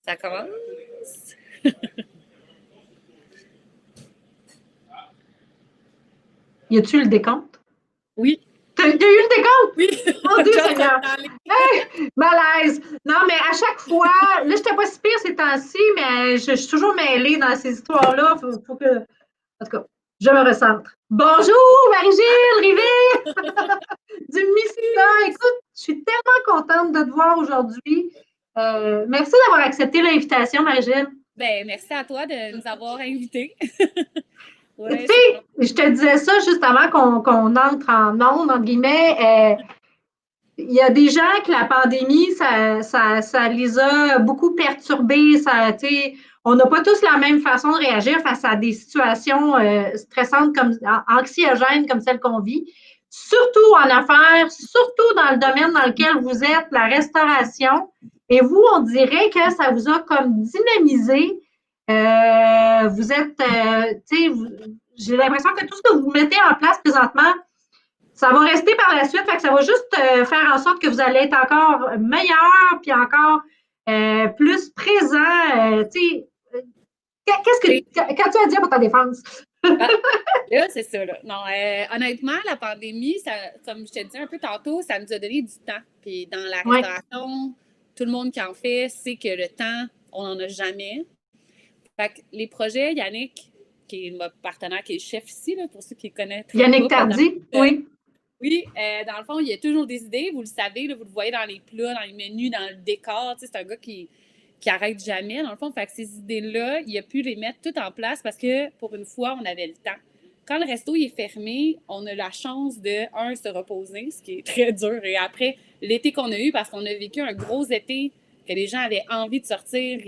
Ça commence. Y a-tu le décompte? Oui. T'as eu le décompte? Oui. Mon Dieu Seigneur! Hey, malaise! Non, mais à chaque fois, là, j'étais pas si pire ces temps-ci, mais je suis toujours mêlée dans ces histoires-là. Faut que. En tout cas, je me recentre. Bonjour, Marie-Gilles Rivet! Du Mississauga. Écoute, je suis tellement contente de te voir aujourd'hui. Merci d'avoir accepté l'invitation, Marie-Gilles. Ben, merci à toi de nous avoir invités. Tu sais, je te disais ça juste avant qu'on entre en ondes, entre guillemets. Il y a des gens que la pandémie, ça les a beaucoup perturbés. On n'a pas tous la même façon de réagir face à des situations stressantes, anxiogènes comme celles qu'on vit. Surtout en affaires, surtout dans le domaine dans lequel vous êtes, la restauration. Et vous, on dirait que ça vous a comme dynamisé. Vous êtes, j'ai l'impression que tout ce que vous mettez en place présentement, ça va rester par la suite, fait que ça va juste faire en sorte que vous allez être encore meilleur, puis encore plus présent. Quand tu as dit pour ta défense? Là, c'est ça. Là. Non, honnêtement, la pandémie, ça, comme je te disais un peu tantôt, ça nous a donné du temps. Puis dans la restauration, tout le monde qui en fait sait que le temps, on n'en a jamais. Fait que les projets, Yannick, qui est mon partenaire, qui est chef ici, là, pour ceux qui connaissent. Yannick Tardy, oui. Oui, dans le fond, il y a toujours des idées, vous le savez, là, vous le voyez dans les plats, dans les menus, dans le décor. C'est un gars qui arrête jamais, dans le fond. Fait que ces idées-là, il a pu les mettre toutes en place parce que, pour une fois, on avait le temps. Quand le resto est fermé, on a la chance de, se reposer, ce qui est très dur. Et après, l'été qu'on a eu, parce qu'on a vécu un gros été, que les gens avaient envie de sortir,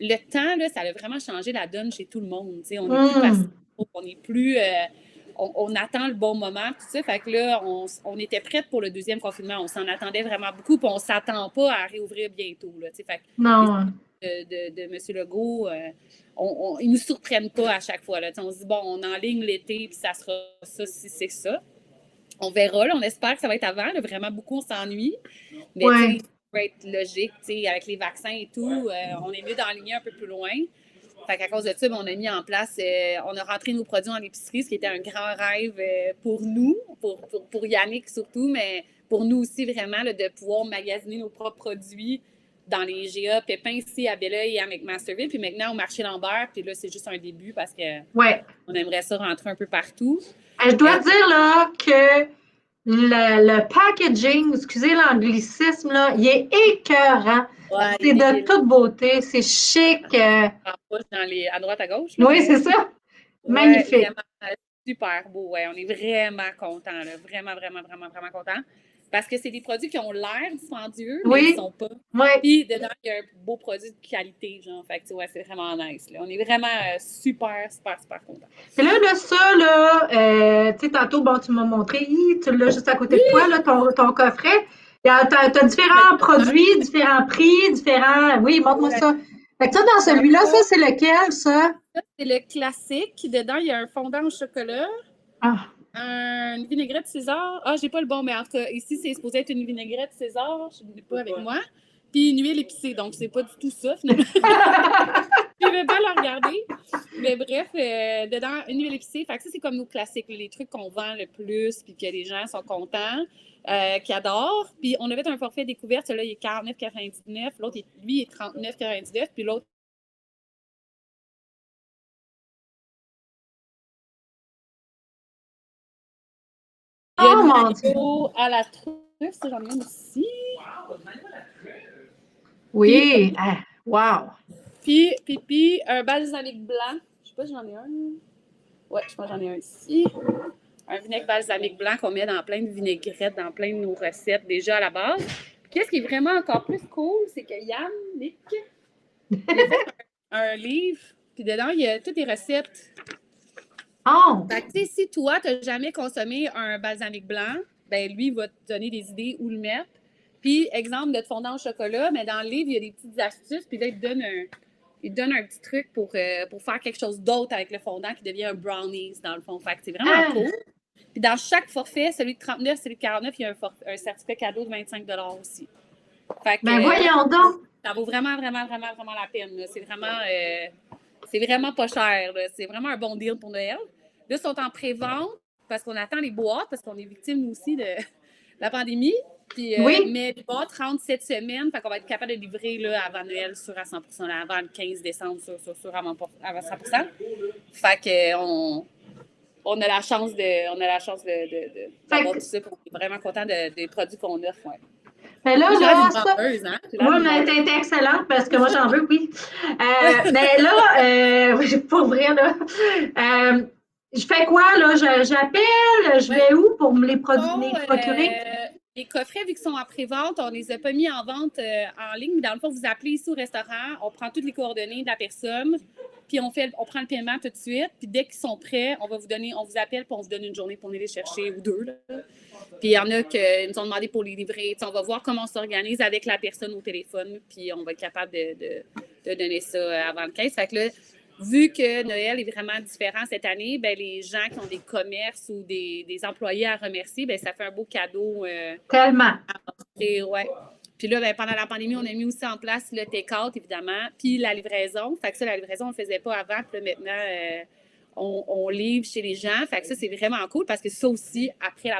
le temps, là, ça a vraiment changé la donne chez tout le monde. On n'est plus passif, on n'est plus... on attend le bon moment, tout ça. Fait que là, on était prête pour le deuxième confinement. On s'en attendait vraiment beaucoup, puis on ne s'attend pas à réouvrir bientôt. Là, fait que non. De M. Legault, ils ne nous surprennent pas à chaque fois. Là. On se dit, bon, on enligne l'été, puis ça sera ça si c'est ça. On verra. Là, on espère que ça va être avant. Là, vraiment, beaucoup, on s'ennuie. Mais ça va être logique. Avec les vaccins et tout, on est mieux d'enligner un peu plus loin. Fait qu'à cause de ça, on a mis en place, on a rentré nos produits en épicerie, ce qui était un grand rêve pour nous, pour Yannick surtout, mais pour nous aussi vraiment, là, de pouvoir magasiner nos propres produits dans les GA Pépin ici à Belleuil et à McMasterville, puis maintenant au marché Lambert, puis là, c'est juste un début parce que on aimerait ça rentrer un peu partout. Je dois dire là que le packaging, excusez l'anglicisme, là, il est écœurant. Ouais, c'est de toute beauté, c'est chic. À droite, à gauche. Là, oui, c'est ça. Magnifique. Vraiment super beau. Ouais, on est vraiment contents. Là. Vraiment, vraiment, vraiment, vraiment contents. Parce que c'est des produits qui ont l'air dispendieux, mais ils ne sont pas. Puis dedans, il y a un beau produit de qualité, genre. Fait que, c'est vraiment nice. Là. On est vraiment super, super, super contents. Et là, ça, là, tu sais, tantôt, tu m'as montré, tu l'as juste à côté de toi, là, ton coffret. Tu as différents produits, différents prix, différents. Oui, montre-moi ça. Fait que ça, dans celui-là, ça, c'est lequel, ça? Ça, c'est le classique. Dedans, il y a un fondant au chocolat. Une vinaigrette César. J'ai pas le bon, mais en tout cas, ici, c'est supposé être une vinaigrette César. Je ne l'ai pas avec moi. Puis une huile épicée, donc c'est pas du tout ça, finalement. Je ne vais pas le regarder. Mais bref, dedans, une huile épicée. Fait que ça, c'est comme nos classiques, les trucs qu'on vend le plus, puis que les gens sont contents, qui adorent. Puis on avait un forfait découverte. Celui-là, il est 49,99. L'autre, lui, il est 39,99. Puis l'autre, il y a du à la truffe, ça, j'en ai une ici. Oui, wow! Puis un balsamique blanc. Je sais pas si j'en ai un. Ouais, je pense que j'en ai un ici. Un vinaigre balsamique blanc qu'on met dans plein de vinaigrettes, dans plein de nos recettes déjà à la base. Puis qu'est-ce qui est vraiment encore plus cool, c'est que Yannick, il a fait un livre, puis dedans, il y a toutes les recettes. Fait que, tu sais, si toi, tu n'as jamais consommé un balsamique blanc, ben lui, il va te donner des idées où le mettre. Puis, exemple, notre fondant au chocolat, mais dans le livre, il y a des petites astuces, puis là, il te donne un petit truc pour faire quelque chose d'autre avec le fondant qui devient un brownies, dans le fond. Fait que c'est vraiment cool. Puis dans chaque forfait, celui de 39, celui de 49, il y a un certificat cadeau de 25 $ aussi. Fait que, voyons donc! Ça vaut vraiment, vraiment, vraiment, vraiment la peine. Là. C'est vraiment pas cher. Là. C'est vraiment un bon deal pour Noël. Là, ils sont en pré-vente parce qu'on attend les boîtes, parce qu'on est victime aussi de la pandémie. Puis, Oui. mais les boîtes rentrent cette semaine, fait qu'on va être capable de livrer là, avant Noël sûr à 100%, là, avant le 15 décembre, sûr avant 100%. Fait qu'on a la chance d'avoir Fait que, tout ça. On est vraiment content des produits qu'on offre. Ouais. mais là, Moi, j'ai l'air d'une ça. vendeuse, hein? J'ai l'air Oui, d'une mais vendeuse. t'es excellente parce que moi, j'en veux, oui. Mais là, oui, pour vrai, là, je fais quoi, là? J'appelle, je Ouais. vais où pour me les Sont, procurer? les coffrets, vu qu'ils sont en pré-vente, on les a pas mis en vente en ligne. Dans le fond, vous appelez ici au restaurant, on prend toutes les coordonnées de la personne, puis on prend le paiement tout de suite. Puis dès qu'ils sont prêts, on vous appelle, puis on vous donne une journée pour venir les chercher ou deux. Là. Puis il y en a qui nous ont demandé pour les livrer. T'sais, on va voir comment on s'organise avec la personne au téléphone, puis on va être capable de donner ça avant le 15. Fait que là, vu que Noël est vraiment différent cette année, ben, les gens qui ont des commerces ou des employés à remercier, ben, ça fait un beau cadeau. Tellement. Ouais. Puis là, ben, pendant la pandémie, on a mis aussi en place le take-out, évidemment, puis la livraison. Fait que ça, la livraison, on ne le faisait pas avant. Puis là, maintenant, on livre chez les gens. Fait que ça, c'est vraiment cool parce que ça aussi, après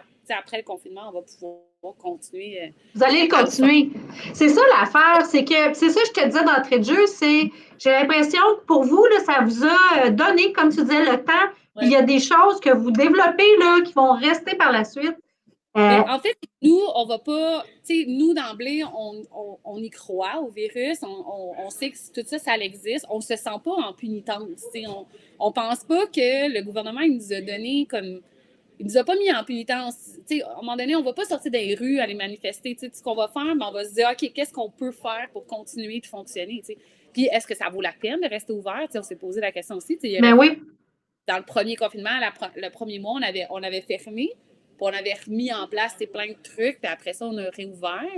le confinement, on va pouvoir continuer Vous allez le à le faire. continuer. C'est ça l'affaire, c'est que, c'est ça que je te disais d'entrée de jeu, j'ai l'impression que pour vous, là, ça vous a donné, comme tu disais, le temps. Ouais. Il y a des choses que vous développez, là, qui vont rester par la suite. Mais en fait, nous, on va pas, tu sais, nous, d'emblée, on y croit au virus, on sait que tout ça, ça existe, on se sent pas en punitence, tu sais, on pense pas que le gouvernement, il nous a donné comme, il nous a pas mis en punitance, tu sais, à un moment donné, on va pas sortir des rues, aller manifester, tu sais, ce qu'on va faire, mais on va se dire, OK, qu'est-ce qu'on peut faire pour continuer de fonctionner, tu sais, puis est-ce que ça vaut la peine de rester ouvert, tu sais, on s'est posé la question aussi, tu sais, Mais oui. dans le premier confinement, le premier mois, on avait fermé. Puis on avait remis en place plein de trucs. Puis après ça, on a réouvert.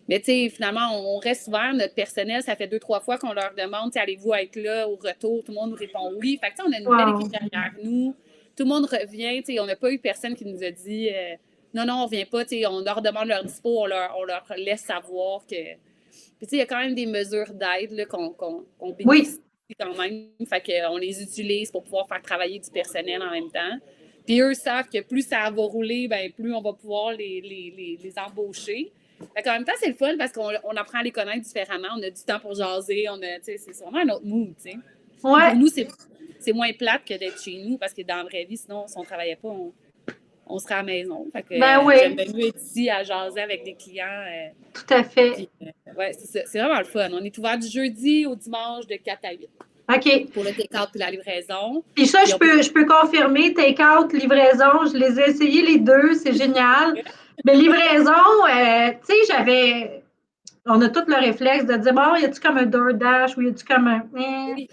Mais tu sais, finalement, on reste ouvert. Notre personnel, ça fait 2-3 fois qu'on leur demande, allez-vous être là au retour? Tout le monde nous répond oui. Fait que on a une belle équipe derrière nous. Tout le monde revient. On n'a pas eu personne qui nous a dit non, non, on ne revient pas. On leur demande leur dispo. On leur laisse savoir que. Puis il y a quand même des mesures d'aide qu'on bénéficie quand même. Fait qu'on les utilise pour pouvoir faire travailler du personnel en même temps. Puis eux savent que plus ça va rouler, ben plus on va pouvoir les embaucher. Fait qu'en même temps, c'est le fun parce qu'on apprend à les connaître différemment. On a du temps pour jaser. C'est vraiment un autre mood, tu sais. Ouais. Pour nous, c'est moins plate que d'être chez nous parce que dans la vraie vie, sinon, si on ne travaillait pas, on serait à la maison. Fait que j'aime bien mieux être ici à jaser avec des clients. Tout à fait. Puis, ouais, c'est ça. C'est vraiment le fun. On est ouvert du jeudi au dimanche de 4 à 8. OK. Pour le take-out et la livraison. Puis ça, je peux confirmer, take-out, livraison, je les ai essayés les deux, c'est génial. Mais livraison, tu sais, on a tout le réflexe de dire, bon, y a-tu comme un DoorDash ou y a-tu comme un. Oui.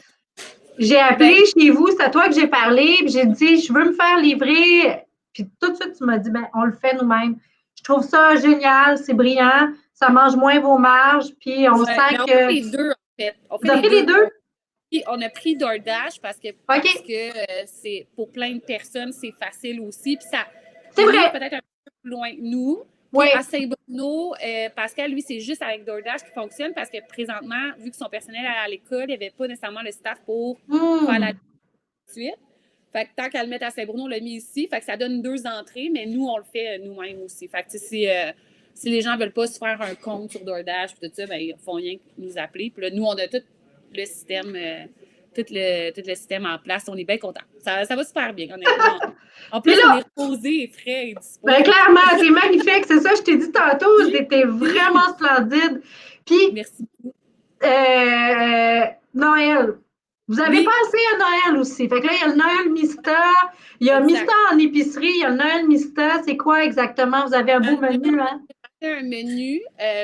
J'ai appelé chez vous, c'est à toi que j'ai parlé, puis j'ai dit, je veux me faire livrer. Puis tout de suite, tu m'as dit, ben, on le fait nous-mêmes. Je trouve ça génial, c'est brillant, ça mange moins vos marges, puis on sent que. On fait les deux, en fait. Vous avez les deux? On a pris DoorDash parce que c'est pour plein de personnes, c'est facile aussi. Puis ça c'est vrai. Peut-être un peu plus loin que nous. Oui. À Saint-Bruno, Pascal, lui, c'est juste avec DoorDash qui fonctionne parce que présentement, vu que son personnel est à l'école, il n'y avait pas nécessairement le staff pour faire la suite. Fait que tant qu'à le mettre à Saint-Bruno, on l'a mis ici. Fait que ça donne 2 entrées, mais nous, on le fait nous-mêmes aussi. Fait que si les gens ne veulent pas se faire un compte sur DoorDash et tout ça, ben, ils font rien que nous appeler. Puis là, nous, on a tout le système, tout le système en place. On est bien contents. Ça va super bien, honnêtement. En plus, on est reposé et frais et disponible. Ben, clairement, c'est magnifique. C'est ça, je t'ai dit tantôt, c'était vraiment splendide. Puis, merci beaucoup. Noël. Vous avez pensé à Noël aussi. Fait que là, il y a le Noël Mista. Il y a Mista en épicerie. Il y a le Noël Mista. C'est quoi exactement? Vous avez un beau menu, hein? Un menu,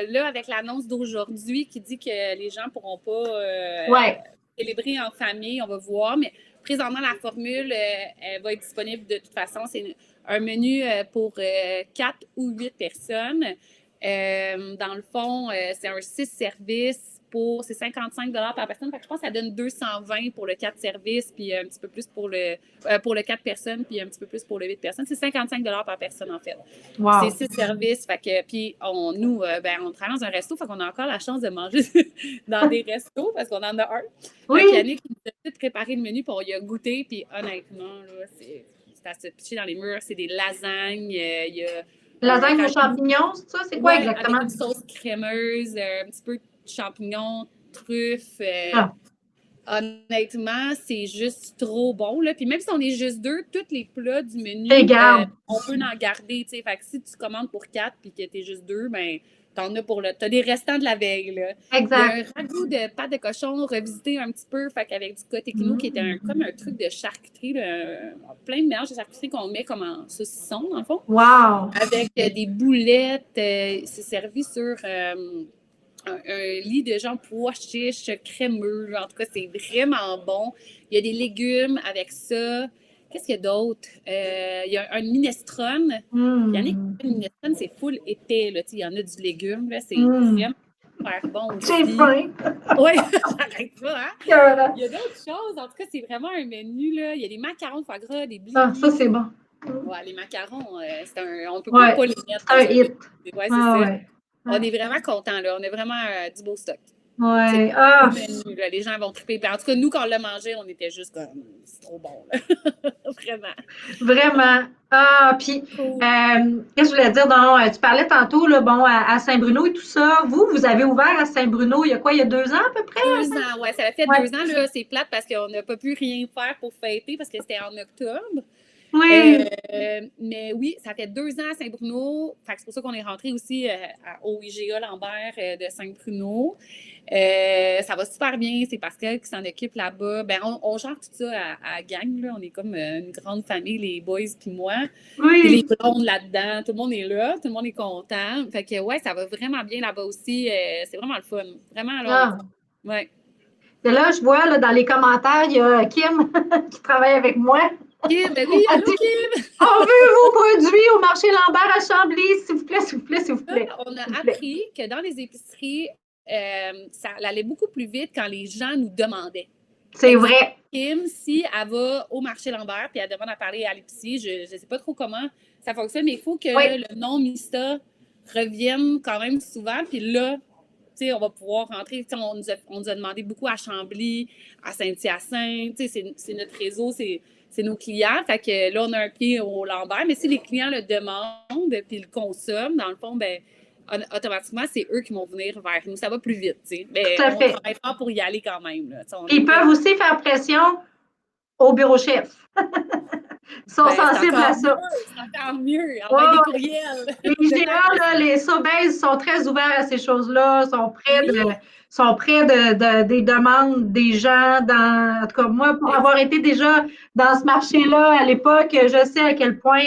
là, avec l'annonce d'aujourd'hui qui dit que les gens ne pourront pas célébrer en famille, on va voir, mais présentement, la formule elle va être disponible de toute façon. C'est un menu pour 4 ou 8 personnes. Dans le fond, c'est un 6 services c'est 55 par personne. Fait que je pense que ça donne 220 pour le 4 services, puis un petit peu plus pour le 4 personnes, puis un petit peu plus pour le 8 personnes. C'est 55 par personne, en fait. Wow. C'est 6 services. Fait que, puis nous, on travaille dans un resto, fait qu'on a encore la chance de manger dans des restos, parce qu'on en a un. Oui. Fait qu'il y en a qui nous a tout préparé le menu, puis on y a goûté, puis honnêtement, là, c'est à se pitcher dans les murs. C'est des lasagnes, il y a lasagne aux champignons, c'est ça? C'est quoi exactement? Avec une sauce crémeuse, un petit peu de champignons, truffes. Honnêtement, c'est juste trop bon. Là. Puis même si on est juste 2, tous les plats du menu, on peut en garder. T'sais. Fait que si tu commandes pour 4 puis que t'es juste 2, ben t'en as pour t'as des restants de la veille. Là. Exact. Il y a un ragoût de pâte de cochon revisité un petit peu, fait qu'avec du cotekino qui était comme un truc de charcuterie, plein de mélanges de charcuterie qu'on met comme en saucisson, dans le fond. Wow! Avec des boulettes. C'est servi sur un lit de genre pois chiches crémeux. En tout cas, c'est vraiment bon. Il y a des légumes avec ça. Qu'est-ce qu'il y a d'autre? Il y a un minestrone. Il y en a qui font le minestrone, c'est full épais. Là. Il y en a du légume. Là. C'est vraiment super bon aussi. J'ai faim! Oui, j'arrête pas, hein? Il y a d'autres choses. En tout cas, c'est vraiment un menu. Là. Il y a des macarons de foie gras, des blinis. Ah, ça, c'est bon. Ouais, les macarons, on ne peut pas les mettre. C'est un hit. Ouais, c'est ça. Ouais. On est vraiment contents, là. On a vraiment du beau stock. Ouais. Menu, là. Les gens vont triper. En tout cas, nous, quand on l'a mangé, on était juste comme, c'est trop bon, là. Vraiment. Vraiment. Puis, qu'est-ce que je voulais dire? Tu parlais tantôt, là, bon, à Saint-Bruno et tout ça. Vous avez ouvert à Saint-Bruno il y a quoi, il y a 2 ans à peu près? 2 ans, oui. Ça a fait 2 ans, là. C'est plate parce qu'on n'a pas pu rien faire pour fêter parce que c'était en octobre. Oui. Mais oui, ça fait 2 ans à Saint-Bruno. C'est pour ça qu'on est rentré aussi au IGA Lambert de Saint-Bruno. Ça va super bien. C'est Pascal qui s'en occupe là-bas. On gère tout ça à gang. Là. On est comme une grande famille, les boys puis moi. Oui. Puis les blondes là-dedans. Tout le monde est là. Tout le monde est content. Fait que ouais, ça va vraiment bien là-bas aussi. C'est vraiment le fun. Vraiment, là. Ouais. Et là, je vois là, dans les commentaires, il y a Kim qui travaille avec moi. Kim, oui, allô Kim! On veut vos produits au marché Lambert à Chambly, s'il vous plaît, s'il vous plaît, s'il vous plaît. On a appris que dans les épiceries, ça allait beaucoup plus vite quand les gens nous demandaient. C'est vrai. Kim, si elle va au marché Lambert puis elle demande à parler à l'épicerie, je ne sais pas trop comment ça fonctionne, mais il faut que le nom Mista revienne quand même souvent. Puis là, on va pouvoir rentrer. On nous a demandé beaucoup à Chambly, à Saint-Hyacinthe. C'est notre réseau, c'est nos clients. Fait que là, on a un pied au Lambert. Mais si les clients le demandent puis le consomment, dans le fond, automatiquement, c'est eux qui vont venir vers nous. Ça va plus vite, tu sais. Mais on travaille fort pour y aller quand même. Là. Ils peuvent aussi faire pression au bureau chef. Ils sont sensibles à ça. C'est encore mieux. Envoyer des courriels. Les IGA, là, les Sobeys sont très ouverts à ces choses-là, sont près des demandes des gens. En tout cas, moi, pour avoir été déjà dans ce marché-là à l'époque, je sais à quel point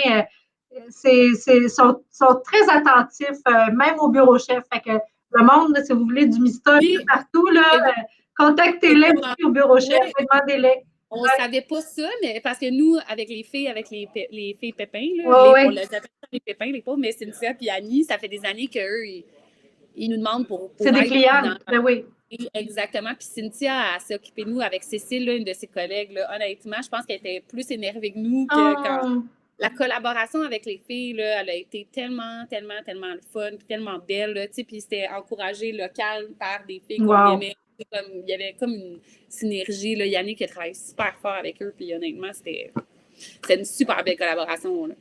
sont très attentifs, même au bureau chef. Fait que le monde, là, si vous voulez du Mista partout, là, contactez-les au bureau chef, demandez-les. On ne savait pas ça, mais parce que nous, avec les filles Pépins, là, on les appelle les Pépins, les pauvres, mais Cynthia et Annie, ça fait des années qu'eux, ils nous demandent pour c'est des clients, oui. Exactement. Puis Cynthia, elle s'est occupée de nous avec Cécile, là, une de ses collègues. Là. Honnêtement, je pense qu'elle était plus énervée que nous que quand... La collaboration avec les filles, là, elle a été tellement le fun, puis tellement belle, là, puis c'était encouragé local par des filles qu'on aimait. Il y avait comme une synergie. Là. Yannick a travaillé super fort avec eux, puis honnêtement, c'était une super belle collaboration. Là.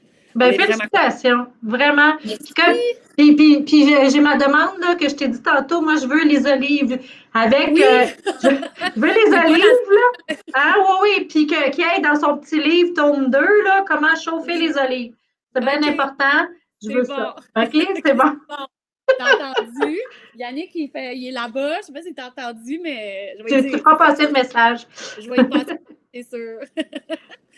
Félicitations, vraiment. Puis j'ai ma demande là, que je t'ai dit tantôt, moi je veux les olives avec je veux les olives là. Ah oui, puis qu'il y ait dans son petit livre tome 2 là, comment chauffer les olives. C'est bien important. Je veux ça. OK, c'est bon. T'as entendu? Yannick, il est là-bas. Je sais pas si t'as entendu, mais je vais tu feras passer le message. Je vais y passer, c'est sûr.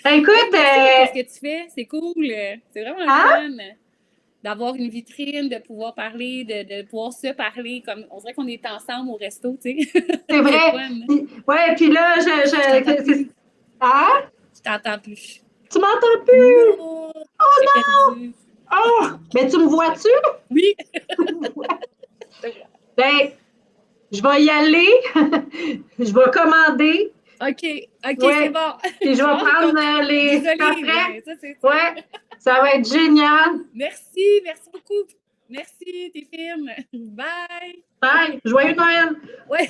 Écoute, ce que tu fais, c'est cool. C'est vraiment le fun d'avoir une vitrine, de pouvoir parler, de pouvoir se parler. Comme on dirait qu'on est ensemble au resto, tu sais. C'est vrai. Oui, puis là, Je t'entends plus. Tu m'entends plus? Non. Oh non! Oh! Mais tu me vois-tu? Oui. je vais y aller. Je vais commander. OK, Ouais. c'est bon. Puis je vais prendre les des olives, coffrets. hein, ça, c'est... Ouais, ça va être génial. Merci beaucoup. Merci, t'es fine. Bye. Bye. Joyeux Noël. Ouais.